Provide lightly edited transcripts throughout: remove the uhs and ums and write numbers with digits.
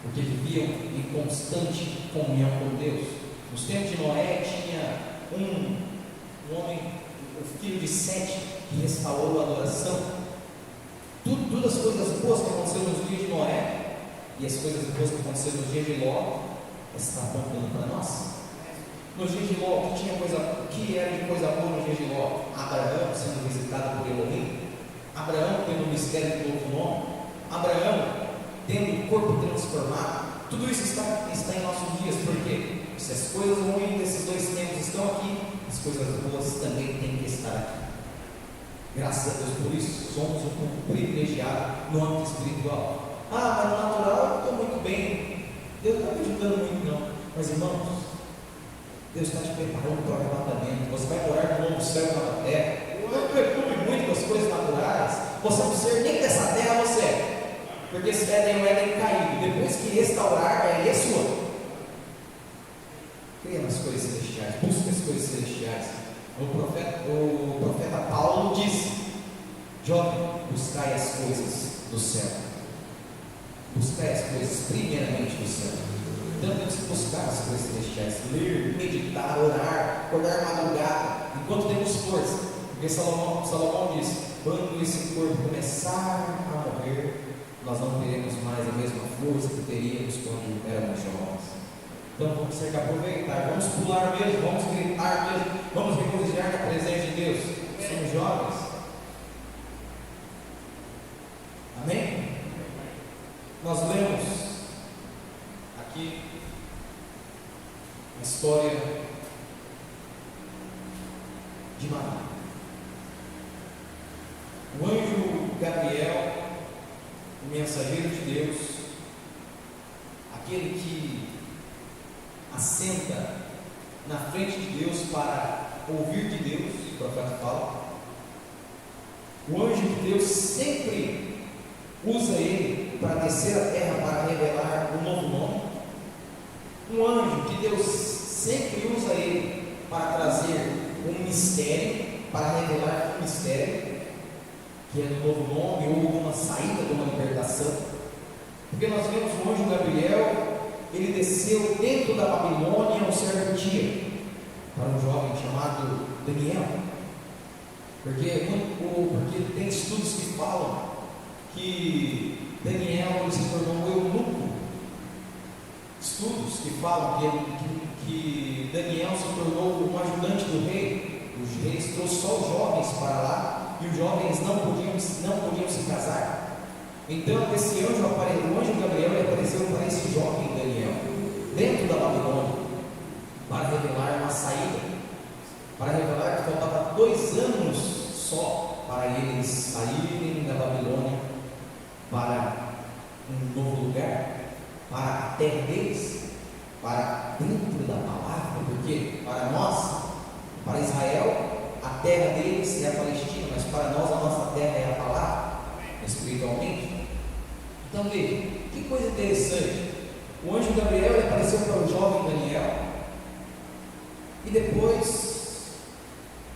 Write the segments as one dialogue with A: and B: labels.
A: porque viviam em constante comunhão com Deus. Nos tempos de Noé tinha um homem, o filho de Sete, que restaurou a adoração. Todas as coisas boas que aconteceram nos dias de Noé e as coisas boas que aconteceram nos dias de Ló estão apontando para nós. Nos dias de Ló, o que era de coisa boa nos dias de Ló? Abraão sendo visitado por Elohim, Abraão tendo o mistério do novo nome, Abraão tendo o corpo transformado. Tudo isso está em nossos dias, porque se as coisas ruins desses dois tempos estão aqui, as coisas boas também têm que estar aqui. Graças a Deus por isso, somos um povo privilegiado no âmbito espiritual. Mas no natural eu estou muito bem, Deus não está me ajudando muito não. Mas irmãos, Deus está te preparando para o arrebatamento. Você vai morar no novo céu e nova terra. Não preocupe muito com as coisas naturais. Você não ser nem dessa terra, você é. Porque esse Éden é o Éden caído. Depois que restaurar, ele é sua. Creia nas coisas celestiais. Busque as coisas celestiais. O profeta Paulo disse: jovem, buscai as coisas do céu. Buscai as coisas primeiramente do céu. Então temos que buscar as coisas celestiais, ler, meditar, orar, acordar madrugada, enquanto temos força. Porque Salomão disse: quando esse corpo começar a morrer, nós não teremos mais a mesma força que teríamos quando éramos jovens. Então vamos ter que aproveitar, vamos pular mesmo, vamos gritar mesmo, vamos regozijar na presença de Deus. Somos jovens. Amém? Nós lemos aqui a história de Maria. O anjo Gabriel, o mensageiro de Deus, aquele que assenta na frente de Deus para ouvir de Deus, o profeta fala. O anjo de Deus sempre usa ele para descer à terra para revelar um novo nome. Um anjo de Deus sempre usa ele para trazer um mistério, para revelar um mistério, que é do novo nome ou uma saída de uma libertação. Porque nós vemos o anjo Gabriel, ele desceu dentro da Babilônia um certo dia, para um jovem chamado Daniel. Porque tem estudos que falam que Daniel se tornou um eunuco. Estudos que falam que Daniel se tornou um ajudante do rei. Os reis trouxeram só os jovens para lá, e os jovens não podiam se casar. Então esse anjo o anjo Gabriel apareceu para esse jovem Daniel, dentro da Babilônia, para revelar uma saída, para revelar que faltava 2 anos só para eles saírem da Babilônia para um novo lugar, para a terra deles, para dentro da palavra. Porque para nós, para Israel, a terra deles é a Palestina, mas para nós a nossa terra é a palavra, espiritualmente. Então veja, que coisa interessante. O anjo Gabriel apareceu para o jovem Daniel, e depois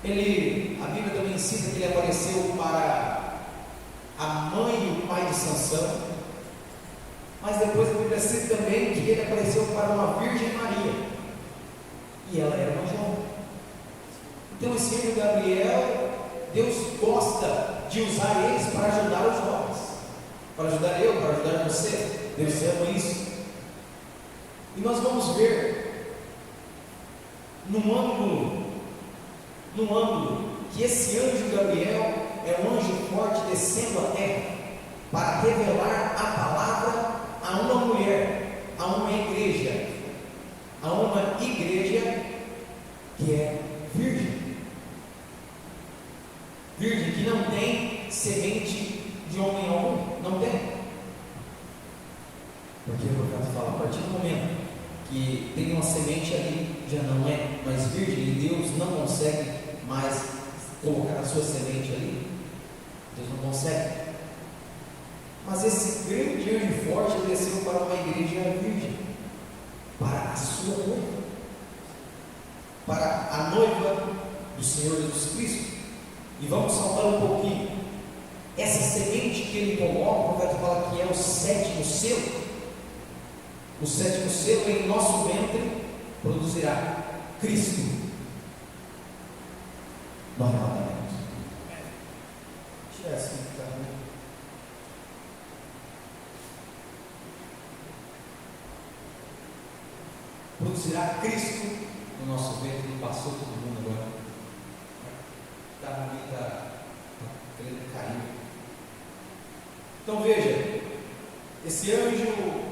A: a Bíblia também ensina que ele apareceu para a mãe e o pai de Sansão. Mas depois a Bíblia cita também que ele apareceu para uma Virgem Maria, e ela era uma jovem. Então esse anjo Gabriel, Deus gosta de usar eles para ajudar os jovens, para ajudar eu, para ajudar você. Deus ama isso. E nós vamos ver num ângulo que esse anjo Gabriel é um anjo forte descendo à terra para revelar a palavra a uma mulher, a uma igreja que é virgem, que não tem semente de homem algum, não tem. Porque o profeta fala, a partir do momento que tem uma semente ali, já não é mais virgem, e Deus não consegue mais colocar a sua semente ali. Deus não consegue. Mas esse grande anjo forte desceu para uma igreja virgem, para a sua noiva, para a noiva do Senhor Jesus Cristo. E vamos saltar um pouquinho. Essa semente que ele coloca, o profeta fala que é o 7º selo. o sétimo selo em nosso ventre produzirá Cristo no arrebatamento. Tira essa aqui, tá? Produzirá Cristo no nosso ventre. E passou todo mundo agora. Está querendo cair. Então veja, esse anjo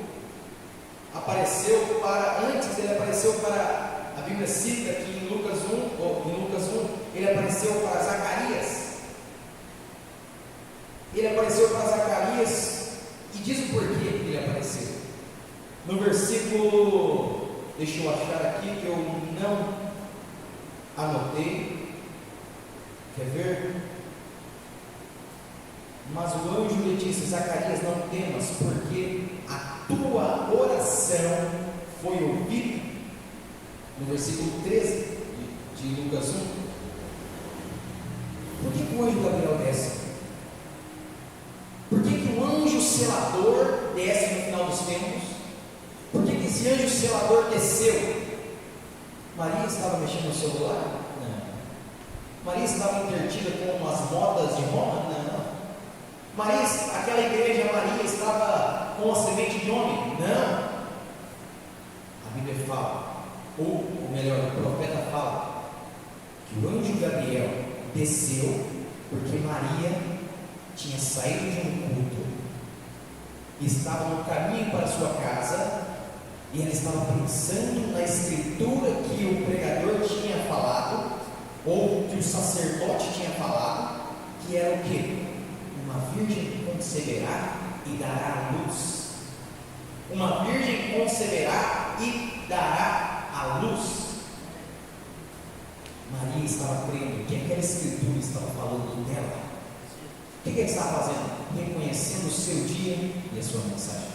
A: apareceu antes ele apareceu para, a Bíblia cita que em Lucas 1, ele apareceu para Zacarias. Ele apareceu para Zacarias e diz o porquê que ele apareceu. No versículo, deixa eu achar aqui que eu não anotei. Quer ver? Mas o anjo lhe disse: Zacarias, não temas, porque a tua oração foi ouvida. No versículo 13 de Lucas 1. Por que o anjo Gabriel desce? Por que o anjo selador desce no final dos tempos? Por que esse anjo selador desceu? Maria estava mexendo no celular? Não. Maria estava entretida com as modas de Roma? Não. Maria, aquela igreja Maria estava com a semente de homem? Não. A Bíblia fala, ou melhor, o profeta fala, que o anjo Gabriel desceu porque Maria tinha saído de um culto, estava no caminho para sua casa, e ela estava pensando na escritura que o pregador tinha falado, ou que o sacerdote tinha falado, que era o quê? Uma virgem conceberá e dará à luz. Uma virgem conceberá e dará à luz. Maria estava crendo que aquela escritura estava falando dela. O que ela estava fazendo? Reconhecendo o seu dia e a sua mensagem.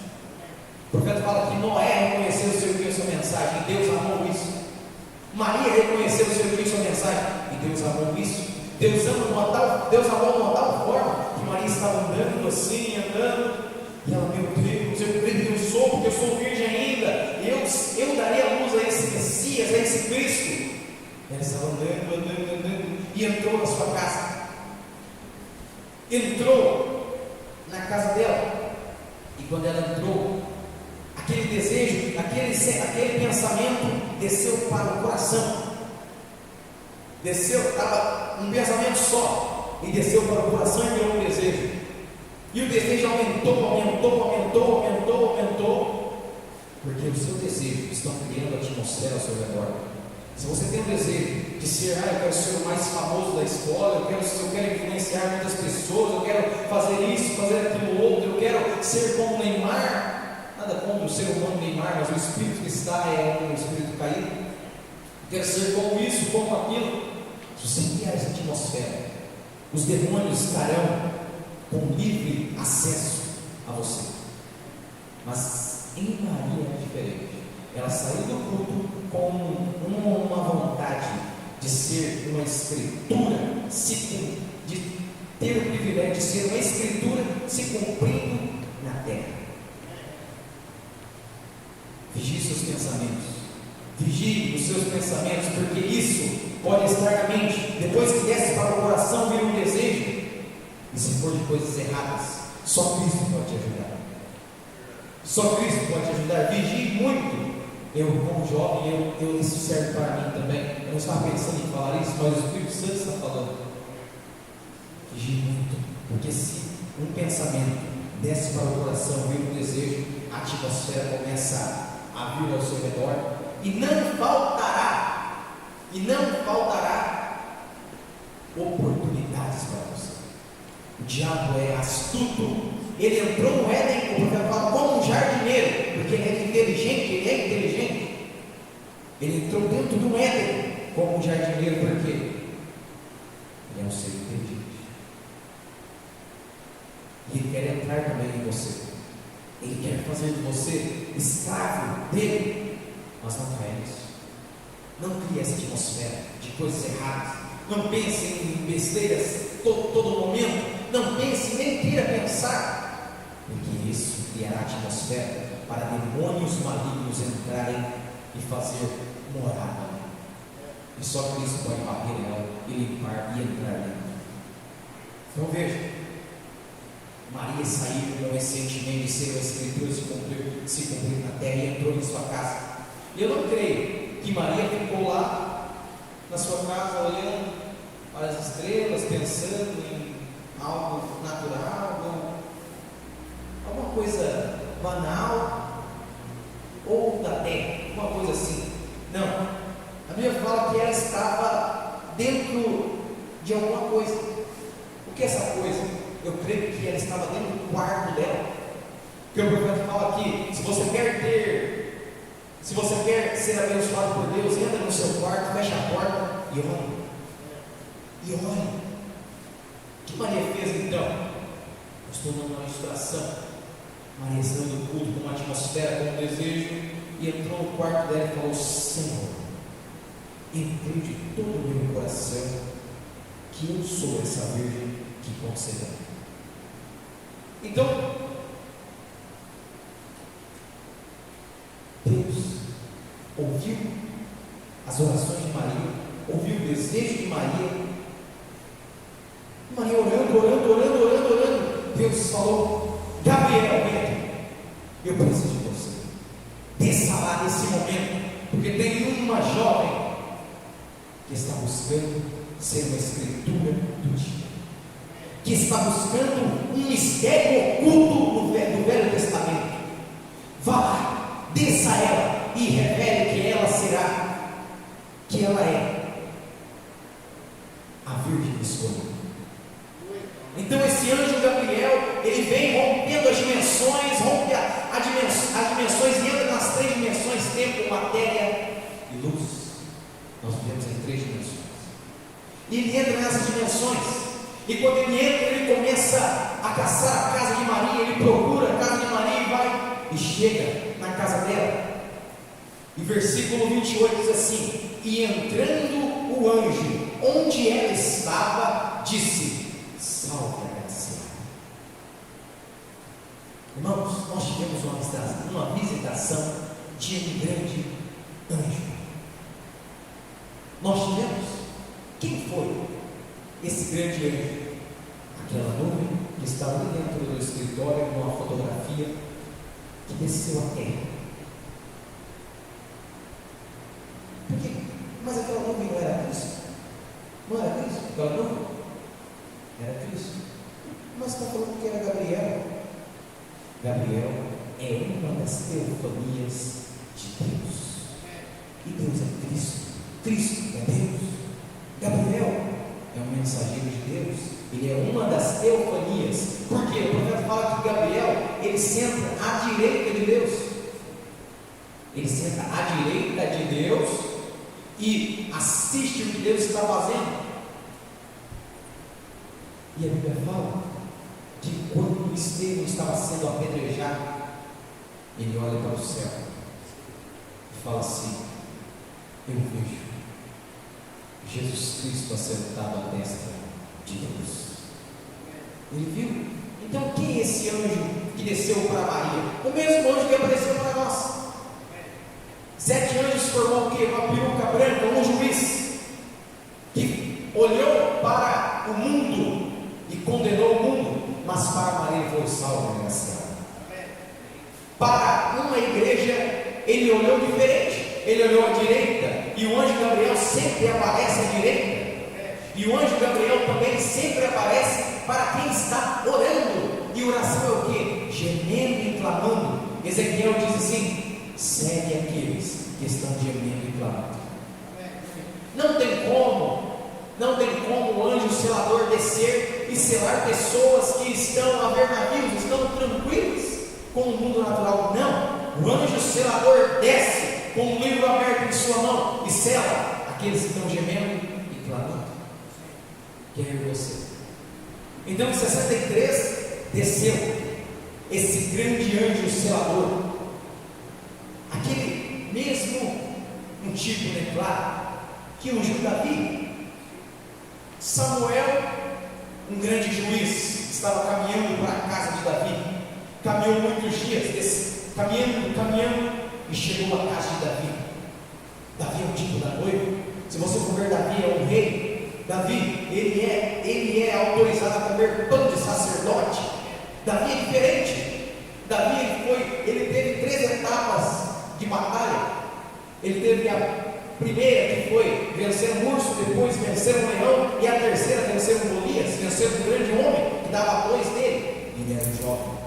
A: O profeta fala que Noé reconheceu o seu dia e a sua mensagem, e Deus amou isso. Maria reconheceu o seu dia e a sua mensagem, e Deus amou isso. Deus amou de uma tal forma que Maria estava andando assim, e ela, meu Deus, eu creio que eu sou, porque eu sou virgem ainda, eu daria a luz a esse Messias, a esse Cristo. Ela estava andando, e entrou na sua casa. Entrou na casa dela, e quando ela entrou, aquele desejo, aquele pensamento desceu para o coração. Desceu, estava um pensamento só, e desceu para o coração e virou um desejo. E o desejo aumentou, porque o seu desejo está criando a atmosfera ao seu redor. Se você tem um desejo de ser, eu quero ser o mais famoso da escola, eu quero influenciar muitas pessoas, eu quero fazer isso, fazer aquilo outro, eu quero ser como Neymar, nada contra o ser humano Neymar, mas o espírito que está é um espírito caído. Eu quero ser como isso, como aquilo. Se você criar essa atmosfera, os demônios estarão com livre acesso a você. Mas em Maria é diferente. Ela saiu do culto com uma vontade de ser uma escritura, de ter o privilégio de ser uma escritura se cumprindo na terra. Vigie seus pensamentos, vigie os seus pensamentos, porque isso pode estar na mente. Depois que desce para o coração, vira um desejo, e se for de coisas erradas, só Cristo pode te ajudar. Só Cristo pode te ajudar. Vigie muito. Eu, como jovem, isso serve para mim também. Eu não estava pensando em falar isso, mas o Espírito Santo está falando. Vigie muito, porque se um pensamento desce para o coração, vira um desejo, a atmosfera começa a vir ao seu redor, e não faltará oportunidades para você. O diabo é astuto. Ele entrou no Éden, o profeta fala, como um jardineiro, porque ele é inteligente. Ele entrou dentro do Éden como um jardineiro, porque ele é um ser inteligente. E ele quer entrar também em você. Ele quer fazer de você escravo dele, mas não caia nisso. Não crie essa atmosfera de coisas erradas. Não pense em besteiras todo momento. Não pense, nem queira pensar, porque isso criará atmosfera para demônios malignos entrarem e fazer morada. E só Cristo pode bater ela e limpar e entrar dentro. Então veja, Maria saiu recentemente de ser a Escritura se cumprir na terra e entrou em sua casa. Eu não creio que Maria ficou lá na sua casa olhando para as estrelas, pensando em algo natural, alguma coisa banal, ou da terra, alguma coisa assim. Não, a Bíblia fala que ela estava dentro de alguma coisa. O que é essa coisa? Eu creio que ela estava dentro do quarto dela. Porque o profeta fala que se você quer ser abençoado por Deus, entra no seu quarto, fecha a porta e ore. E ore. O que Maria fez então? Eu estou dando uma ilustração. Maria saiu do culto com uma atmosfera, com um desejo, e entrou no quarto dela e falou: Senhor, entrei de todo o meu coração que eu sou essa virgem que concedeu. Então, Deus ouviu as orações de Maria, ouviu o desejo de Maria. Maria orando. Deus falou: Gabriel, eu preciso de você. Desça lá nesse momento, porque tem uma jovem que está buscando ser uma escritura do dia, que está buscando um mistério oculto do Velho Testamento. Vá lá, desça ela e revele que ela será, que ela é a Virgem escolhida. Então esse anjo Gabriel, ele vem rompendo as dimensões, rompe as dimensões e entra nas três dimensões: tempo, matéria e luz. Nós vivemos em três dimensões. E ele entra nessas dimensões, e quando ele entra, ele começa a caçar a casa de Maria. Ele procura a casa de Maria e vai e chega na casa dela. E versículo 28 diz assim: e entrando o anjo onde ela estava, disse: salve, agraciada. Irmãos, nós tivemos uma visitação de um grande anjo. Nós tivemos. Quem foi esse grande anjo? Aquela nuvem que estava ali dentro do escritório, com uma fotografia, que desceu à terra. Por quê? Mas aquela nuvem não era Cristo? Não era Cristo? Aquela nuvem? Era Cristo. Mas está falando que era Gabriel. Gabriel é uma das teofanias de Deus. E Deus é Cristo. Cristo é Deus. Gabriel é um mensageiro de Deus. Ele é uma das teofanias. Por quê? O profeta fala que Gabriel, ele senta à direita de Deus. Ele senta à direita de Deus e assiste o que Deus está fazendo. E a Bíblia fala que quando Estevão estava sendo apedrejado, ele olha para o céu e fala assim: eu vejo Jesus Cristo assentado à destra de Deus. Ele viu. Então quem é esse anjo que desceu para Maria? O mesmo anjo que apareceu para nós. 7 anjos formou o quê? Uma peruca branca, um juiz que olhou para o mundo e condenou o mundo, mas para Maria foi salvo e agraciado. Para uma igreja ele olhou diferente. Ele olhou à direita, e o anjo Gabriel sempre aparece à direita, e o anjo Gabriel também sempre aparece para quem está orando. E oração é o que? Gemendo e clamando. Ezequiel diz assim: segue aqueles que estão gemendo e clamando. Não tem como o anjo selador descer e selar pessoas que estão a ver navios, estão tranquilos com o mundo natural. Não, o anjo selador desce com um livro aberto em sua mão e sela aqueles que estão gemendo e clamando. Quem é você? Então em 63 desceu esse grande anjo selador, aquele mesmo antigo, né, claro, que ungiu Davi. Samuel, um grande juiz, estava caminhando para a casa de Davi. Caminhou muitos dias, caminhando, e chegou à casa de Davi. Davi é o tipo da noiva. Se você for ver, Davi é um rei. Davi, ele é autorizado a comer pão de sacerdote. Davi é diferente. Davi, ele teve 3 etapas de batalha. Ele teve a primeira, que foi vencer um urso, depois vencer um leão, e a terceira, vencer um Golias, vencer um grande homem, que dava 2 dele. Ele era jovem.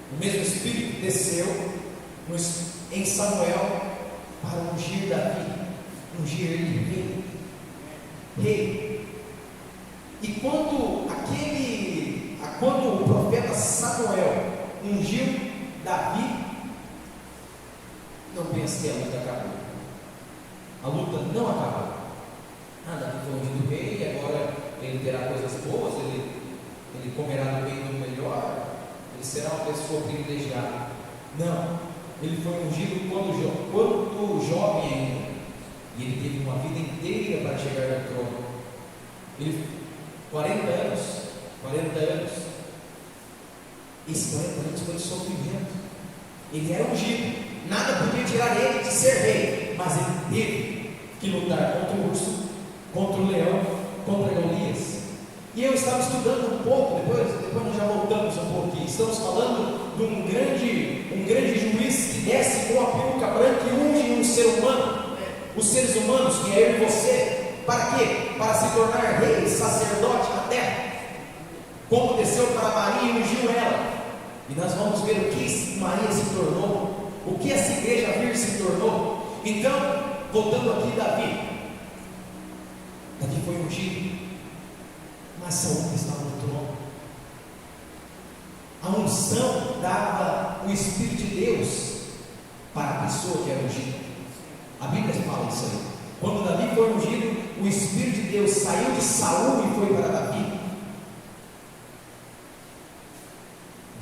A: O mesmo Espírito desceu em Samuel para ungir Davi, ungir ele rei. E quando o profeta Samuel ungiu Davi, não pense que a luta acabou. A luta não acabou. Davi foi ungido rei, e agora ele terá coisas boas, ele comerá do bem e do melhor, ele será uma pessoa privilegiada. Não, ele foi ungido quando jovem ainda, e ele teve uma vida inteira para chegar ao trono. 40 anos, esses 40 anos foi de sofrimento. Ele era ungido, nada podia tirar ele de ser rei, mas ele teve que lutar contra o urso, contra o leão, contra Golias. E eu estava estudando um pouco, depois nós já voltamos um pouco aqui. Estamos falando de um grande juiz que desce com a peruca branca e unge um ser humano, os seres humanos, que é eu e você. Para quê? Para se tornar rei e sacerdote na terra. Como desceu para Maria e ungiu ela. E nós vamos ver o que Maria se tornou, o que essa igreja vir se tornou. Então, voltando aqui, Davi foi ungido, mas Saul estava no trono. A unção dava o Espírito de Deus para a pessoa que era ungida. A Bíblia fala isso aí. Quando Davi foi ungido, o Espírito de Deus saiu de Saul e foi para Davi.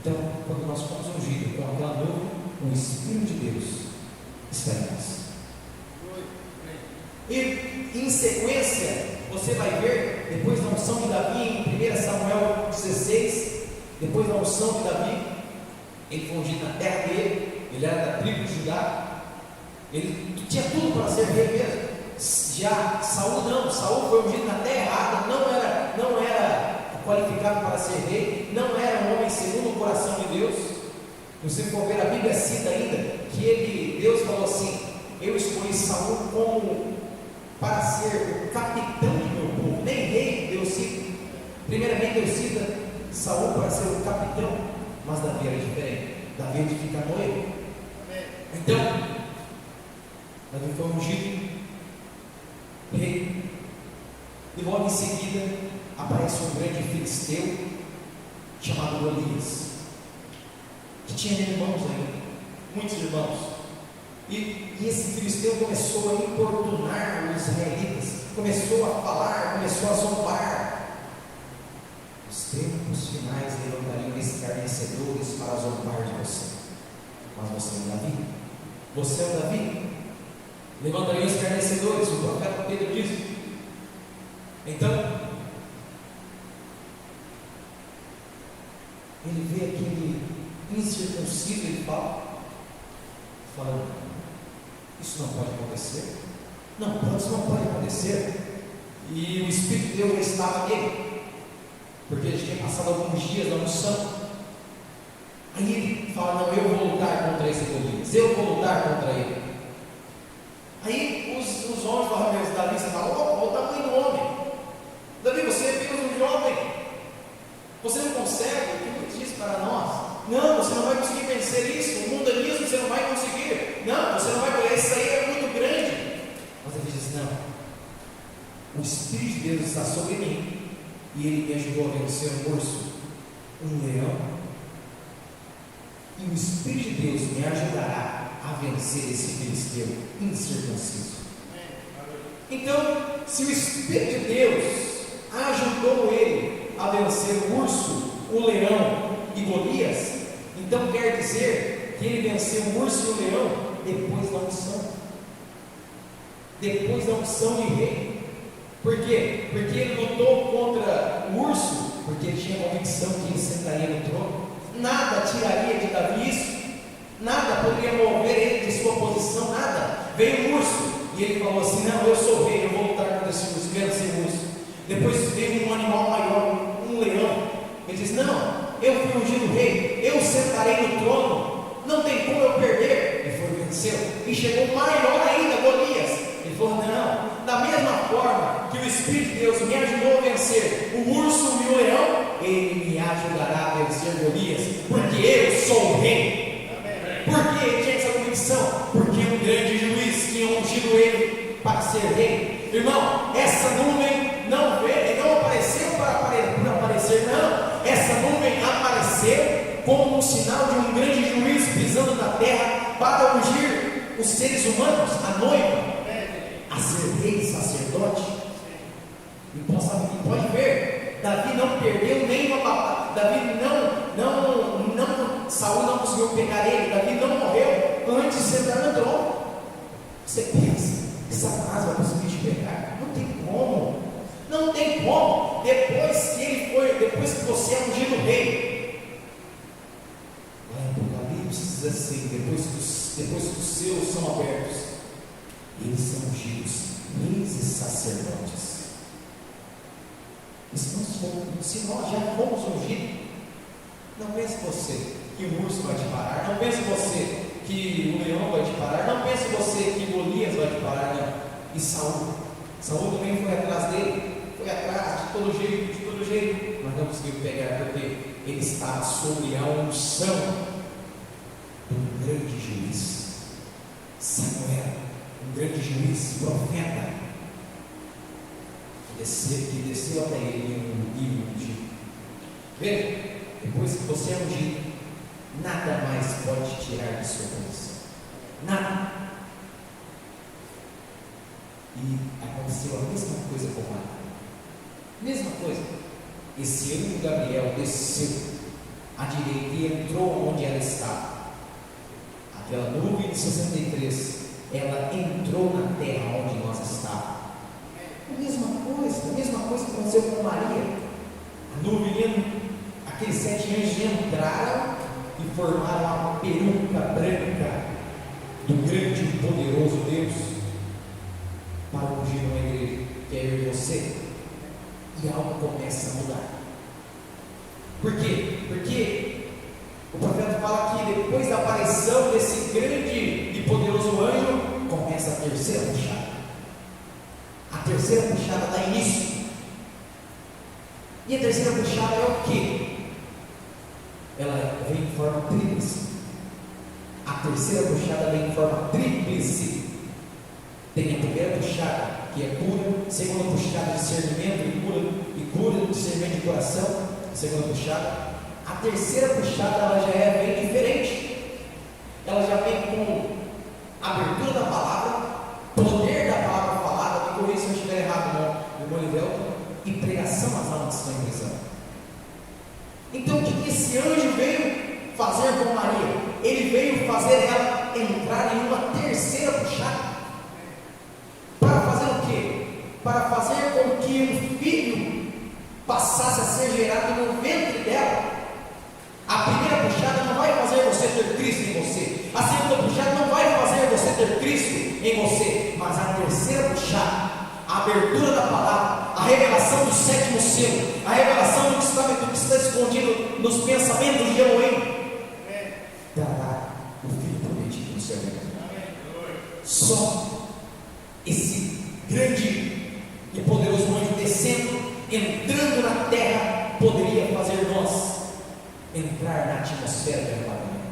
A: Então, quando nós fomos ungidos com aquela nuvem, o Espírito de Deus está em nós. E em sequência, você vai ver, depois da unção de Davi, em 1 Samuel 16, depois da unção de Davi, ele foi ungido na terra dele, ele era da tribo de Judá, ele tinha tudo para ser rei mesmo. Já Saul não, Saul foi ungido na terra errada, não era qualificado para ser rei, não era um homem segundo o coração de Deus. Se você for ver, a Bíblia cita ainda que Deus falou assim: eu escolhi Saul para ser o capitão do meu povo, nem rei. Deus cita, primeiramente Deus cita Saul para ser o capitão, mas Davi era diferente. Davi edifica a noiva. Então, Davi foi ungido rei, e logo em seguida aparece um grande filisteu chamado Golias, que tinha irmãos ainda, muitos irmãos. E esse filisteu começou a importunar os israelitas, começou a falar, começou a zombar. Os tempos finais levantariam escarnecedores para zombar de você. Mas você é um Davi. Você é um Davi. Levantariam escarnecedores, o profeta Pedro diz. Então, ele vê aquele incircunciso, ele fala, isso não pode acontecer. Isso não pode acontecer. E o Espírito de Deus já estava nele, porque ele tinha passado alguns dias na unção. Aí ele fala: não, eu vou lutar contra esse Golias, eu vou lutar contra ele. Aí os homens falam: mas Davi, você fala, olha o tamanho do homem. Davi, você é apenas um jovem, você não consegue. O que ele diz para nós? Não, você não vai conseguir vencer isso, o mundanismo você não vai conseguir. Não, você não vai poder, isso aí é muito grande. Mas ele diz: não, o Espírito de Deus está sobre mim, e ele me ajudou a vencer um urso, um leão, e o Espírito de Deus me ajudará a vencer esse filisteu incircunciso. Então, se o Espírito de Deus ajudou ele a vencer o urso, o leão e Golias, então quer dizer que ele venceu o urso e o leão depois da unção de rei. Por quê? Porque ele lutou contra o urso porque ele tinha convicção que ele sentaria no trono. Nada tiraria de Davi isso, nada poderia mover ele de sua posição, nada. Veio o urso e ele falou assim: não, eu sou rei, eu vou lutar contra esse urso, quero ser urso. Depois veio um animal maior, um leão. Ele diz: não, eu fui ungido rei, eu sentarei no trono, não tem como eu perder. Ele foi e venceu, e chegou maior ainda, Golias. Ele falou: não, da mesma forma que o Espírito de Deus me ajudou a vencer o urso e o leão, ele me ajudará a vencer Golias, porque eu sou o rei. Por que ele tinha essa convicção? Porque um grande juiz tinha ungido ele para ser rei. Irmão, essa nuvem não veio, não apareceu por aparecer, não. Essa nuvem apareceu como um sinal de um grande juiz pisando na terra para ungir os seres humanos, a noiva, a ser rei, sacerdote. Então, sabe, pode ver, Davi não perdeu nenhuma batalha. Davi Saul não conseguiu pegar ele. Davi não morreu antes de sentar no trono. Você pensa que Satanás vai conseguir te pegar? Não tem como. Não tem como. Depois que você é ungido rei, lá em Apocalipse diz assim: depois que os seus são abertos, eles são ungidos reis e sacerdotes. E se nós já fomos ungidos, não pense você que o urso vai te parar, não pense você que o leão vai te parar, não pense você que Golias vai te parar, não. E Saul também foi atrás dele, foi atrás de todo jeito, mas não conseguiu pegar, porque ele estava sob a unção do grande juiz Samuel, um grande juiz, profeta, que desceu até ele e o ungiu. Veja, depois que você é ungido, nada mais pode te tirar de sua posição. Nada. E aconteceu a mesma coisa com Maria. Mesma coisa. Esse anjo Gabriel desceu à direita e entrou onde ela estava. Aquela nuvem de 63, ela entrou na terra onde nós estávamos. A mesma coisa que aconteceu com Maria. A nuvem, aqueles 7 anjos entraram e formaram a peruca branca do grande e poderoso Deus para ungir uma igreja, que é eu e você. E algo começa a mudar. Por quê? Porque o profeta fala que depois da aparição desse grande e poderoso anjo, começa a terceira puxada. A terceira puxada dá início. E a terceira puxada é o quê? Ela vem em forma tríplice. A terceira puxada vem em forma tríplice. Tem a primeira puxada, que é cura. Segunda puxada, discernimento e cura, discernimento de coração. Segunda puxada. A terceira puxada, ela já é bem diferente. Ela já vem com abertura da palavra, poder da palavra falada. Me corrija se eu estiver errado, no Bolivelto, e pregação às almas que estão em prisão. Então, o que esse anjo veio fazer com Maria? Ele veio fazer ela entrar em uma terceira puxada. Para fazer o quê? Para fazer com que um filho passasse a ser gerado no ventre dela. A primeira puxada não vai fazer você ter Cristo em você. A segunda puxada não vai fazer você ter Cristo em você. Mas a terceira puxada, a abertura da palavra, a revelação do 7º selo, a revelação do que está escondido nos pensamentos de Elohim, dará o filho prometido no seu ventre. Só esse grande e poderoso anjo descendo, entrando na terra, poderia fazer nós entrar na atmosfera do arrebatamento.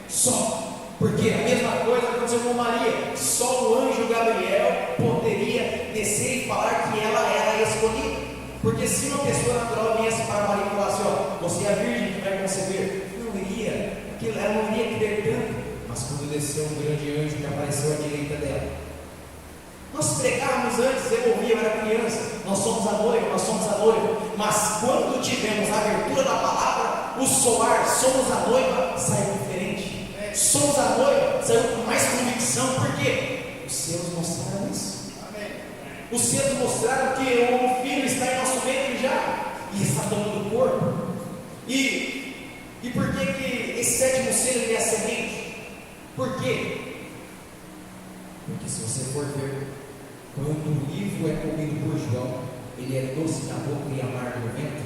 A: Só. Porque a mesma coisa aconteceu com Maria. Só o anjo Gabriel poderia descer e falar que ela era escolhida. Porque se uma pessoa natural viesse para Maria e falasse: ó, você é a virgem que vai conceber, ela não iria querer tanto. Mas quando desceu um grande anjo que apareceu à direita dela, nós pregávamos antes, eu era criança, nós somos a noiva, mas quando tivemos a abertura da palavra, o soar, somos a noiva, saiu diferente. Somos a noiva, saiu com mais convicção. Por quê? Os seus mostraram isso. Os seus mostraram que o filho está em nosso ventre já. e está tomando corpo. E por que esse sétimo selo é a semente? Por quê? Porque se você for ver, quando o livro é comido por João, ele é doce na boca e amargo no ventre.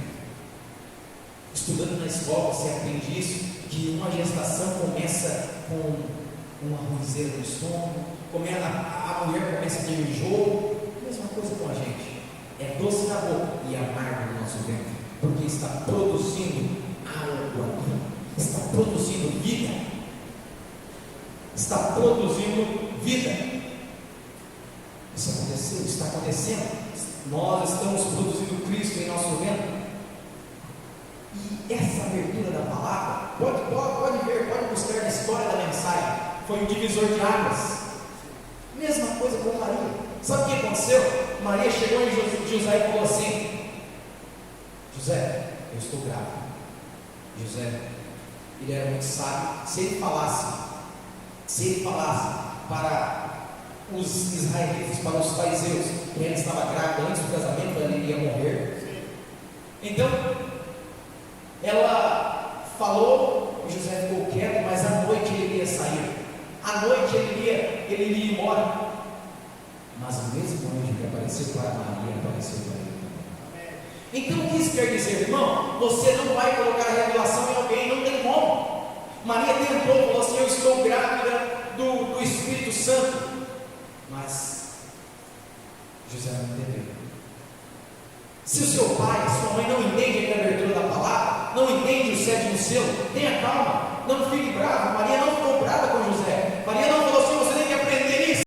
A: Estudando na escola, você aprende isso, que uma gestação começa com uma ruizeira no estômago, a mulher começa com enjoo. Mesma coisa com a gente, é doce na boca e amargo no nosso ventre, porque está produzindo água, está produzindo vida, está produzindo vida. Isso aconteceu, está acontecendo. Nós estamos produzindo Cristo em nosso ventre. E essa abertura da palavra, pode ver, pode buscar na história da mensagem, foi um divisor de águas. Mesma coisa com Maria. Sabe o que aconteceu? Maria chegou em José e falou assim: José, eu estou grávida. José, ele era muito sábio. Se ele falasse para os israelitas, para os fariseus, que ela estava grávida antes do casamento, ela iria morrer. Então, ela falou, José ficou quieto, mas à noite ele iria sair. À noite ele iria embora. Mas o mesmo anjo que apareceu para Maria, apareceu para ele. Então o que isso quer dizer, irmão? Você não vai colocar a revelação em alguém, não tem como. Maria tentou, falou assim: eu estou grávida do Espírito Santo. Mas José não entendeu. Se o seu pai, a sua mãe não entende a abertura da palavra, não entende o sétimo selo, tenha calma, não fique bravo. Maria não ficou brava com José, Maria não